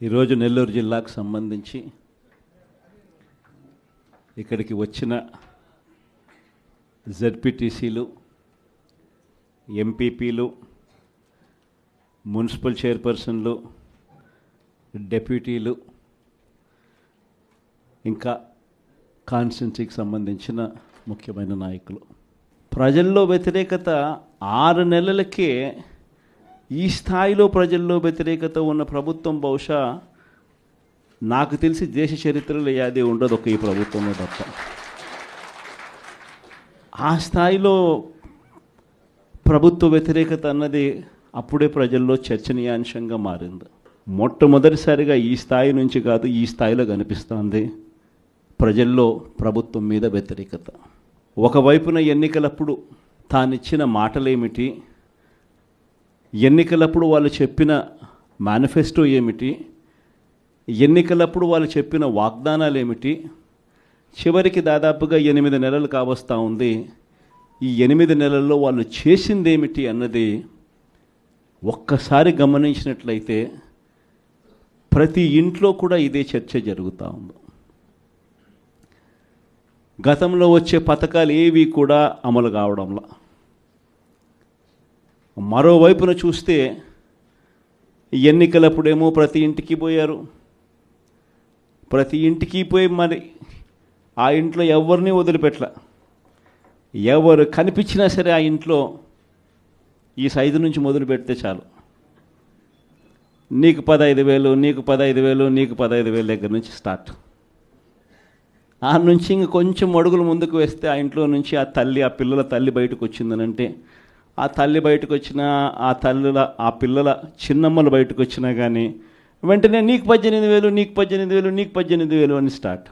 ఈరోజు నెల్లూరు జిల్లాకు సంబంధించి ఇక్కడికి వచ్చిన జెడ్పీటీసీలు, ఎంపీపీలు, మున్సిపల్ చైర్పర్సన్లు, డెప్యూటీలు, ఇంకా కాన్స్టిట్యున్సీకి సంబంధించిన ముఖ్యమైన నాయకులు. ప్రజల్లో వ్యతిరేకత 6 నెలలకే ఈ స్థాయిలో ప్రజల్లో వ్యతిరేకత ఉన్న ప్రభుత్వం బహుశా నాకు తెలిసి దేశ చరిత్రలో ఏది ఉండదు, ఒక ఈ ప్రభుత్వంలో తప్ప. ఆ స్థాయిలో ప్రభుత్వ వ్యతిరేకత అన్నది అప్పుడే ప్రజల్లో చర్చనీయాంశంగా మారింది. మొట్టమొదటిసారిగా ఈ స్థాయి నుంచి కాదు, ఈ స్థాయిలో కనిపిస్తోంది ప్రజల్లో ప్రభుత్వం మీద వ్యతిరేకత. ఒకవైపున ఎన్నికలప్పుడు తానిచ్చిన మాటలేమిటి, ఎన్నికలప్పుడు వాళ్ళు చెప్పిన మేనిఫెస్టో ఏమిటి, ఎన్నికలప్పుడు వాళ్ళు చెప్పిన వాగ్దానాలు ఏమిటి, చివరికి దాదాపుగా 8 నెలలు కావస్తూ ఉంది. ఈ 8 నెలల్లో వాళ్ళు చేసిందేమిటి అన్నది ఒక్కసారి గమనించినట్లయితే ప్రతి ఇంట్లో కూడా ఇదే చర్చ జరుగుతూ ఉంది. గతంలో వచ్చే పథకాలు ఏవి కూడా అమలు కావడంలా. మరోవైపున చూస్తే ఎన్నికలప్పుడేమో ప్రతి ఇంటికి పోయారు, ప్రతి ఇంటికి పోయి మరి ఆ ఇంట్లో ఎవరిని వదిలిపెట్టల. ఎవరు కనిపించినా సరే ఆ ఇంట్లో ఈ సైజు నుంచి మొదలు పెడితే చాలు, నీకు 15,000, నీకు 15,000, నీకు 15,000 దగ్గర నుంచి స్టార్ట్. ఆ నుంచి ఇంక కొంచెం అడుగులు ముందుకు వేస్తే ఆ ఇంట్లో నుంచి ఆ పిల్లల తల్లి బయటకు వచ్చిందనంటే, ఆ తల్లి బయటకు వచ్చినా, ఆ పిల్లల చిన్నమ్మలు బయటకు వచ్చినా కానీ వెంటనే నీకు 18,000, నీకు 18,000, నీకు 18,000 అని స్టార్ట్.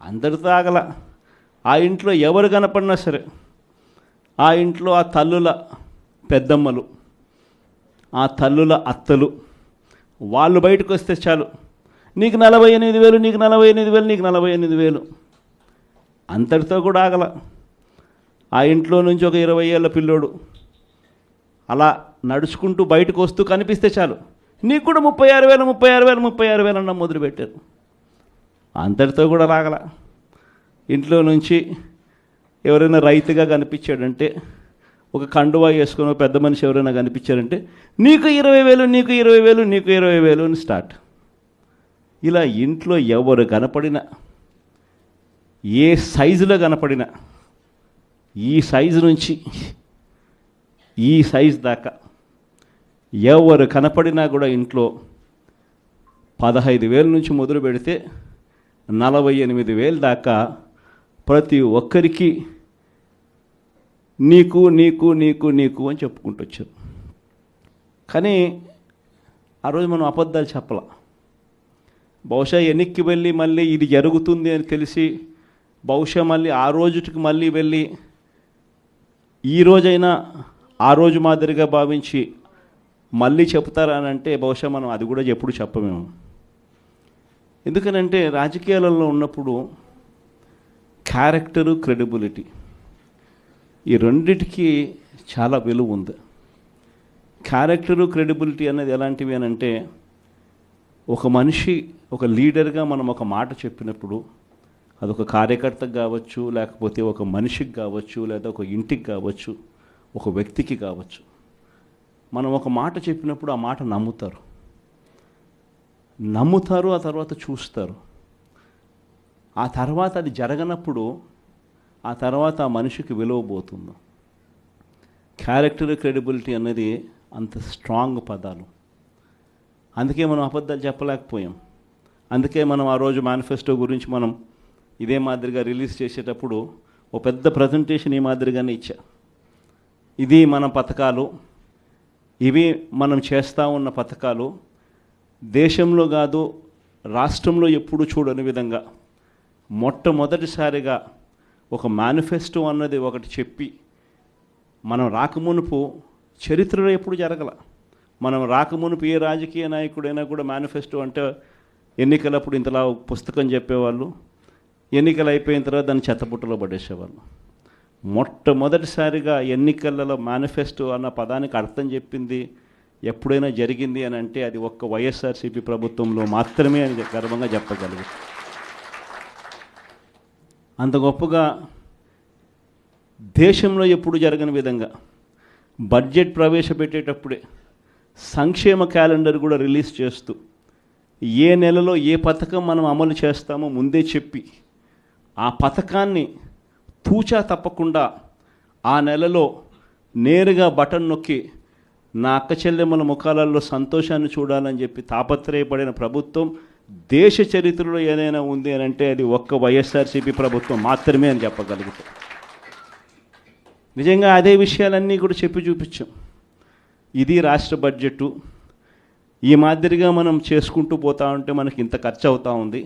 అందరితో ఆగల. ఆ ఇంట్లో ఎవరు కనపడినా సరే, ఆ ఇంట్లో ఆ తల్లుల పెద్దమ్మలు, ఆ తల్లుల అత్తలు, వాళ్ళు బయటకు వస్తే చాలు, నీకు 48,000, నీకు 48,000, నీకు 48,000. అంతటితో కూడా ఆగల. ఆ ఇంట్లో నుంచి ఒక 20 ఏళ్ళ పిల్లోడు అలా నడుచుకుంటూ బయటకు వస్తూ కనిపిస్తే చాలు, నీకు కూడా 36,000, 36,000, 36,000 అన్న మొదలుపెట్టారు. అంతటితో కూడా రాగల. ఇంట్లో నుంచి ఎవరైనా రైతుగా కనిపించాడంటే, ఒక కండువా వేసుకుని పెద్ద మనిషి ఎవరైనా కనిపించారంటే, నీకు 20,000, నీకు 20,000, నీకు 20,000 అని స్టార్ట్. ఇలా ఇంట్లో ఎవరు కనపడినా, ఏ సైజులో కనపడినా, ఈ సైజు నుంచి ఈ సైజు దాకా ఎవరు కనపడినా కూడా ఇంట్లో 15,000 నుంచి మొదలు పెడితే 48,000 దాకా ప్రతి ఒక్కరికి నీకు నీకు నీకు నీకు అని చెప్పుకుంటూ వచ్చారు. కానీ ఆ రోజు మనం అబద్ధాలు చెప్పాల. బహుశా వెనక్కి వెళ్ళి మళ్ళీ ఇది జరుగుతుంది అని తెలిసి బహుశా మళ్ళీ ఆ రోజుకి మళ్ళీ వెళ్ళి ఈ రోజైనా ఆ రోజు మాదిరిగా భావించి మళ్ళీ చెప్తారా అని అంటే బహుశా మనం అది కూడా ఎప్పుడు చెప్పమేము. ఎందుకనంటే రాజకీయాలలో ఉన్నప్పుడు క్యారెక్టరు, క్రెడిబిలిటీ, ఈ రెండిటికి చాలా విలువ ఉంది. క్యారెక్టరు, క్రెడిబిలిటీ అనేది ఎలాంటివి అని అంటే, ఒక మనిషి ఒక లీడర్గా మనం ఒక మాట చెప్పినప్పుడు అదొక కార్యకర్తకు కావచ్చు, లేకపోతే ఒక మనిషికి కావచ్చు, లేదా ఒక ఇంటికి కావచ్చు, ఒక వ్యక్తికి కావచ్చు. మనం ఒక మాట చెప్పినప్పుడు ఆ మాట నమ్ముతారు, ఆ తర్వాత చూస్తారు. ఆ తర్వాత అది జరగనప్పుడు ఆ తర్వాత ఆ మనిషికి విలువ పోతుంది. క్యారెక్టర్, క్రెడిబిలిటీ అనేది అంత స్ట్రాంగ్ పదాలు. అందుకే మనం అబద్ధాలు చెప్పలేకపోయాం. అందుకే మనం ఆ రోజు మేనిఫెస్టో గురించి మనం ఇదే మాదిరిగా రిలీజ్ చేసేటప్పుడు ఒక పెద్ద ప్రజెంటేషన్ ఈ మాదిరిగానే ఇచ్చా. ఇది మన పథకాలు, ఇవి మనం చేస్తూ ఉన్న పథకాలు, దేశంలో కాదు రాష్ట్రంలో ఎప్పుడు చూడని విధంగా మొట్టమొదటిసారిగా ఒక మేనిఫెస్టో అన్నది ఒకటి చెప్పి, మనం రాకమునుపు చరిత్రలో ఎప్పుడు జరగల. మనం రాకమునుపు ఏ రాజకీయ నాయకుడైనా కూడా మేనిఫెస్టో అంటే ఎన్నికలప్పుడు ఇంతలా పుస్తకం చెప్పేవాళ్ళు, ఎన్నికలు అయిపోయిన తర్వాత దాన్ని చెత్తపుట్టలో పడేసేవాళ్ళు. మొట్టమొదటిసారిగా ఎన్నికలలో మేనిఫెస్టో అన్న పదానికి అర్థం చెప్పింది ఎప్పుడైనా జరిగింది అని అంటే అది ఒక్క వైఎస్ఆర్సీపీ ప్రభుత్వంలో మాత్రమే అని గర్వంగా చెప్పగలుగుతాం. అంత గొప్పగా దేశంలో ఎప్పుడు జరగని విధంగా బడ్జెట్ ప్రవేశపెట్టేటప్పుడే సంక్షేమ క్యాలెండర్ కూడా రిలీజ్ చేస్తూ ఏ నెలలో ఏ పథకం మనం అమలు చేస్తామో ముందే చెప్పి ఆ పథకాన్ని తూచా తప్పకుండా ఆ నెలలో నేరుగా బటన్ నొక్కి నా అక్క చెల్లెమ్మల ముఖాలలో సంతోషాన్ని చూడాలని చెప్పి తాపత్రయపడిన ప్రభుత్వం దేశ చరిత్రలో ఏదైనా ఉంది అని అంటే అది ఒక్క వైఎస్ఆర్సీపీ ప్రభుత్వం మాత్రమే అని చెప్పగలుగుతాం. నిజంగా అదే విషయాలన్నీ కూడా చెప్పి చూపించాం. ఇది రాష్ట్ర బడ్జెటు, ఈ మాదిరిగా మనం చేసుకుంటూ పోతా ఉంటే మనకి ఇంత ఖర్చు అవుతూ ఉంది.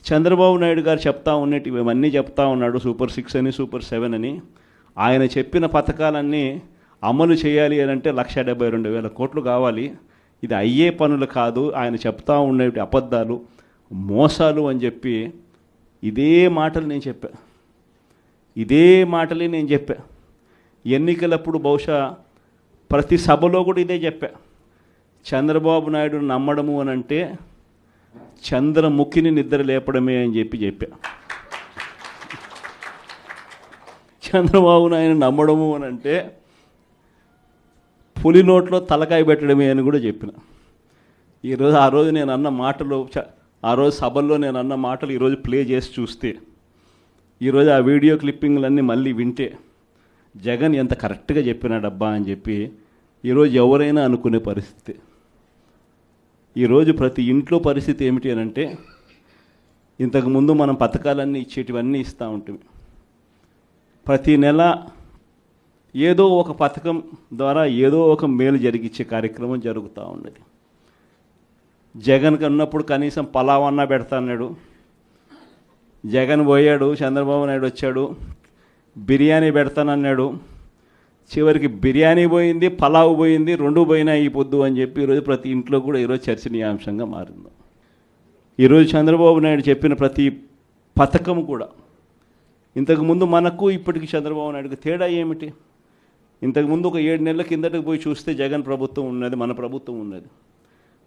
చంద్రబాబు నాయుడు గారు చెప్తా ఉన్నట్టు ఇవన్నీ చెప్తా ఉన్నాడు, సూపర్ 6 అని సూపర్ 7 అని. ఆయన చెప్పిన పథకాలన్నీ అమలు చేయాలి అని అంటే 1,72,000 కోట్లు కావాలి. ఇది అయ్యే పనులు కాదు, ఆయన చెప్తా ఉండే అబద్ధాలు మోసాలు అని చెప్పి ఇదే మాటలు నేను చెప్పా. ఇదే మాటలే నేను చెప్పా. ఎన్నికలప్పుడు బహుశా ప్రతి సభలో కూడా ఇదే చెప్పా. చంద్రబాబు నాయుడు నమ్మడము అని అంటే చంద్రముఖిని నిద్ర లేపడమే అని చెప్పా. చంద్రబాబు నాయుడు నమ్మడము అని అంటే పులి నోట్లో తలకాయ పెట్టడమే అని కూడా చెప్పిన. ఈరోజు ఆ రోజు నేను అన్న మాటలు, ఆ రోజు సభల్లో నేను అన్న మాటలు ఈరోజు ప్లే చేసి చూస్తే, ఈరోజు ఆ వీడియో క్లిప్పింగ్లన్నీ మళ్ళీ వింటే జగన్ ఎంత కరెక్ట్గా చెప్పినాడబ్బా అని చెప్పి ఈరోజు ఎవరైనా అనుకునే పరిస్థితి. ఈరోజు ప్రతి ఇంట్లో పరిస్థితి ఏమిటి అని అంటే, ఇంతకుముందు మనం పథకాలన్నీ ఇచ్చేటివన్నీ ఇస్తూ ఉంటుంది. ప్రతి నెల ఏదో ఒక పథకం ద్వారా ఏదో ఒక మేలు జరిగించే కార్యక్రమం జరుగుతూ ఉన్నది. జగన్ ఉన్నప్పుడు కనీసం పలావన్నా పెడతా అన్నాడు. జగన్ పోయాడు, చంద్రబాబు నాయుడు వచ్చాడు, బిర్యానీ పెడతానన్నాడు. చివరికి బిర్యానీ పోయింది, పలావ్ పోయింది, 2 పోయినా ఈ పొద్దు అని చెప్పి ఈరోజు ప్రతి ఇంట్లో కూడా ఈరోజు చర్చనీయాంశంగా మారింది. ఈరోజు చంద్రబాబు నాయుడు చెప్పిన ప్రతి పథకం కూడా, ఇంతకుముందు మనకు ఇప్పటికి చంద్రబాబు నాయుడుకి తేడా ఏమిటి? ఇంతకుముందు ఒక 7 నెలల కిందటకు పోయి చూస్తే జగన్ ప్రభుత్వం ఉన్నది, మన ప్రభుత్వం ఉన్నది.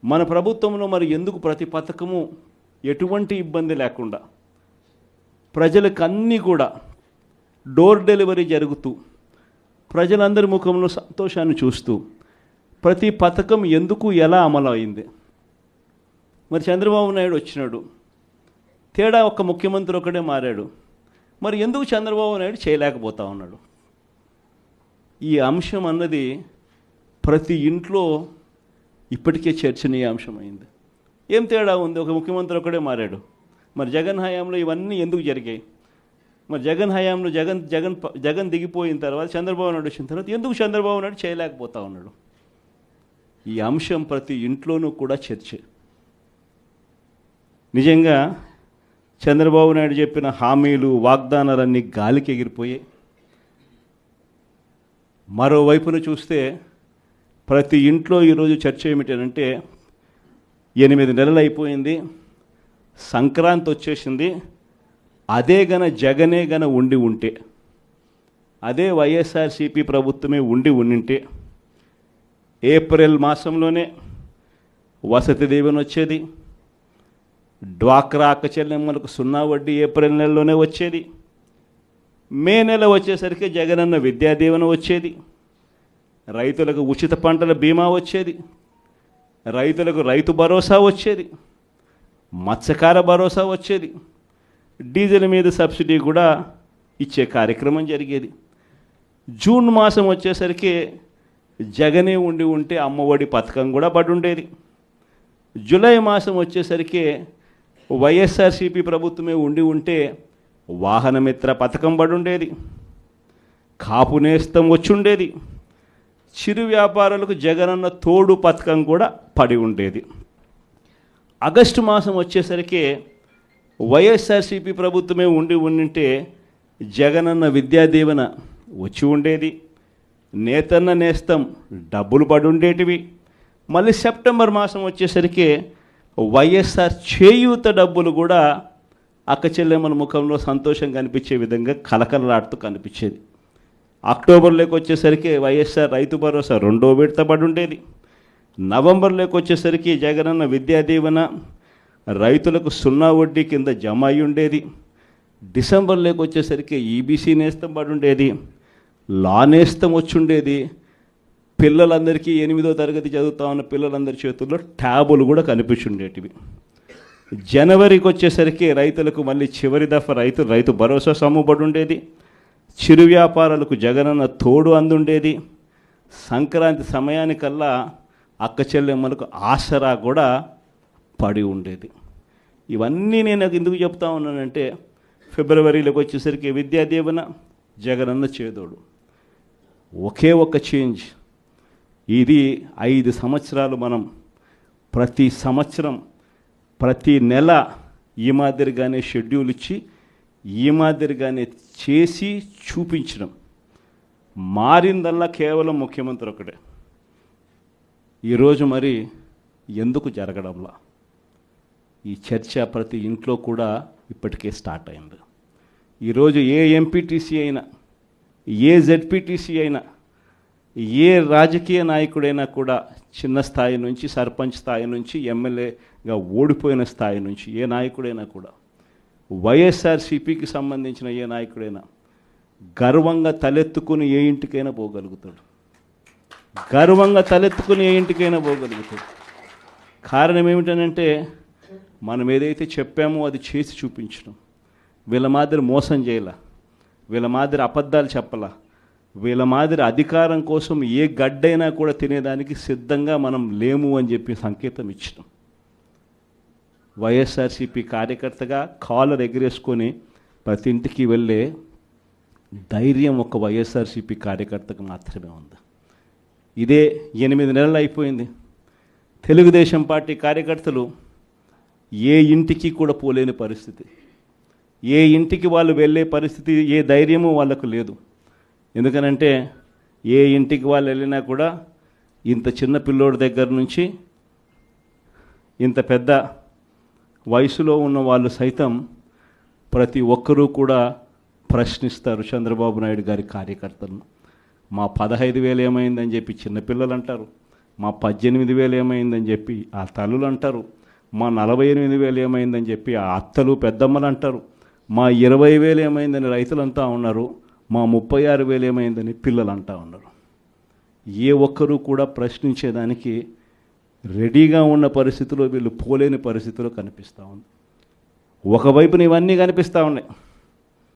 మన ప్రభుత్వంలో మరి ఎందుకు ప్రతి పథకము ఎటువంటి ఇబ్బంది లేకుండా ప్రజలకు అన్నీ కూడా డోర్ డెలివరీ జరుగుతూ ప్రజలందరి ముఖంలో సంతోషాన్ని చూస్తూ ప్రతి పథకం ఎందుకు ఎలా అమలు అయింది? మరి చంద్రబాబు నాయుడు వచ్చినాడు, తేడా ఒక్క ముఖ్యమంత్రి ఒకడే మారాడు. మరి ఎందుకు చంద్రబాబు నాయుడు చేయలేకపోతా ఉన్నాడు? ఈ అంశం అన్నది ప్రతి ఇంట్లో ఇప్పటికే చర్చనీయాంశం అయింది. ఏం తేడా ఉంది? ఒక ముఖ్యమంత్రి ఒకడే మారాడు. మరి జగన్ హయాంలో ఇవన్నీ ఎందుకు జరిగాయి? మరి జగన్ హయాంలో జగన్ దిగిపోయిన తర్వాత చంద్రబాబు నాయుడు వచ్చిన తర్వాత ఎందుకు చంద్రబాబు నాయుడు చేయలేకపోతా ఉన్నాడు? ఈ అంశం ప్రతి ఇంట్లోనూ కూడా చర్చ. నిజంగా చంద్రబాబు నాయుడు చెప్పిన హామీలు, వాగ్దానాలన్నీ గాలికి ఎగిరిపోయాయి. మరోవైపున చూస్తే ప్రతి ఇంట్లో ఈరోజు చర్చ ఏమిటంటే, 8 నెలలు అయిపోయింది, సంక్రాంతి వచ్చేసింది, అదే జగనే ఉండి ఉంటే, అదే వైఎస్ఆర్సీపీ ప్రభుత్వమే ఉండింటే ఏప్రిల్ మాసంలోనే వసతి దీవెన వచ్చేది, డ్వాక్రా అక్క చెల్లెమ్మలకు 0 వడ్డీ ఏప్రిల్ నెలలోనే వచ్చేది, మే నెల వచ్చేసరికి జగనన్న విద్యా దీవెన వచ్చేది, రైతులకు ఉచిత పంటల బీమా వచ్చేది, రైతులకు రైతు భరోసా వచ్చేది, మత్స్యకార భరోసా వచ్చేది, డీజిల్ మీద సబ్సిడీ కూడా ఇచ్చే కార్యక్రమం జరిగేది. జూన్ మాసం వచ్చేసరికి జగనే ఉంటే అమ్మఒడి పథకం కూడా పడి ఉండేది. జూలై మాసం వచ్చేసరికి వైఎస్ఆర్సీపీ ప్రభుత్వమే ఉంటే వాహనమిత్ర పథకం పడి ఉండేది, కాపు నేస్తం వచ్చి ఉండేది, చిరు వ్యాపారులకు జగనన్న తోడు పథకం కూడా పడి ఉండేది. ఆగస్టు మాసం వచ్చేసరికి వైఎస్ఆర్సీపీ ప్రభుత్వమే ఉంటే జగనన్న విద్యా దీవెన వచ్చి ఉండేది, నేతన్న నేస్తం డబ్బులు పడి ఉండేటివి. మళ్ళీ సెప్టెంబర్ మాసం వచ్చేసరికి వైఎస్ఆర్ చేయూత డబ్బులు కూడా అక్క చెల్లెమ్మల ముఖంలో సంతోషం కనిపించే విధంగా కలకలలాడుతూ కనిపించేది. అక్టోబర్లోకి వచ్చేసరికి వైఎస్ఆర్ రైతు భరోసా 2వ విడత పడి ఉండేది. నవంబర్లోకి వచ్చేసరికి జగనన్న విద్యా దీవెన రైతులకు 0 వడ్డీ కింద జమ అయి ఉండేది. డిసెంబర్లోకి వచ్చేసరికి ఈబీసీ నేస్తం పడి ఉండేది, లా నేస్తం వచ్చి ఉండేది. పిల్లలందరికీ 8వ తరగతి చదువుతా ఉన్న పిల్లలందరి చేతుల్లో ట్యాబులు కూడా కనిపించుండేటివి. జనవరికి వచ్చేసరికి రైతులకు మళ్ళీ చివరి దఫా రైతు భరోసా సమ్ముబడి ఉండేది. చిరు వ్యాపారాలకు జగనన్న తోడు అందుండేది. సంక్రాంతి సమయానికల్లా అక్క చెల్లెమ్మలకు ఆసరా కూడా పడి ఉండేది. ఇవన్నీ నేను ఎందుకు చెప్తా ఉన్నానంటే, ఫిబ్రవరిలోకి వచ్చేసరికి విద్యా దీవెన, జగనన్న చేదోడు. ఒకే ఒక చేంజ్. ఇది 5 సంవత్సరాలు మనం ప్రతి సంవత్సరం ప్రతి నెల ఈ మాదిరిగానే షెడ్యూల్ ఇచ్చి ఈ మాదిరిగానే చేసి చూపించడం. మారిందల్లా కేవలం ముఖ్యమంత్రి ఒకటే. ఈరోజు మరి ఎందుకు జరగడంలా ఈ చర్చ ప్రతి ఇంట్లో కూడా ఇప్పటికే స్టార్ట్ అయింది. ఈరోజు ఏ ఎంపీటీసీ అయినా, ఏ జెడ్పీటీసీ అయినా, ఏ రాజకీయ నాయకుడైనా కూడా చిన్న స్థాయి నుంచి సర్పంచ్ స్థాయి నుంచి ఎమ్మెల్యేగా ఓడిపోయిన స్థాయి నుంచి ఏ నాయకుడైనా కూడా, వైఎస్ఆర్సీపీకి సంబంధించిన ఏ నాయకుడైనా గర్వంగా తలెత్తుకుని ఏ ఇంటికైనా పోగలుగుతాడు. గర్వంగా తలెత్తుకుని ఏ ఇంటికైనా పోగలుగుతాడు. కారణం ఏమిటనంటే, మనం ఏదైతే చెప్పామో అది చేసి చూపించడం. వీళ్ళ మాదిరి మోసం చేయాల, వీళ్ళ మాదిరి అబద్ధాలు చెప్పాల, వీళ్ళ మాదిరి అధికారం కోసం ఏ గడ్డైనా కూడా తినేదానికి సిద్ధంగా మనం లేము అని చెప్పి సంకేతం ఇచ్చినాం. వైఎస్ఆర్సీపీ కార్యకర్తగా కాలర్ ఎగిరేసుకొని ప్రతి ఇంటికి వెళ్ళే ధైర్యం ఒక వైఎస్ఆర్సీపీ కార్యకర్తకు మాత్రమే ఉంది. ఇదే 8 నెలలు అయిపోయింది. తెలుగుదేశం పార్టీ కార్యకర్తలు ఏ ఇంటికి కూడా పోలేని పరిస్థితి, ఏ ఇంటికి వాళ్ళు వెళ్ళే పరిస్థితి, ఏ ధైర్యము వాళ్ళకు లేదు. ఎందుకనంటే ఏ ఇంటికి వాళ్ళు వెళ్ళినా కూడా ఇంత చిన్న పిల్లోడి దగ్గర నుంచి ఇంత పెద్ద వయసులో ఉన్న వాళ్ళు సైతం ప్రతి ఒక్కరూ కూడా ప్రశ్నిస్తారు చంద్రబాబు నాయుడు గారి కార్యకర్తలను. మా 15,000 ఏమైందని చెప్పి చిన్నపిల్లలు అంటారు, మా 18,000 ఏమైందని చెప్పి ఆ తల్లులు అంటారు, మా 48,000 ఏమైందని చెప్పి ఆ అత్తలు పెద్దమ్మలు అంటారు, మా 20,000 ఏమైందని రైతులంతా ఉన్నారు, మా 36,000 ఏమైందని పిల్లలు అంటా ఉన్నారు. ఏ ఒక్కరూ కూడా ప్రశ్నించేదానికి రెడీగా ఉన్న పరిస్థితిలో వీళ్ళు పోలేని పరిస్థితిలో కనిపిస్తూ ఉంది. ఒకవైపున ఇవన్నీ కనిపిస్తూ ఉన్నాయి.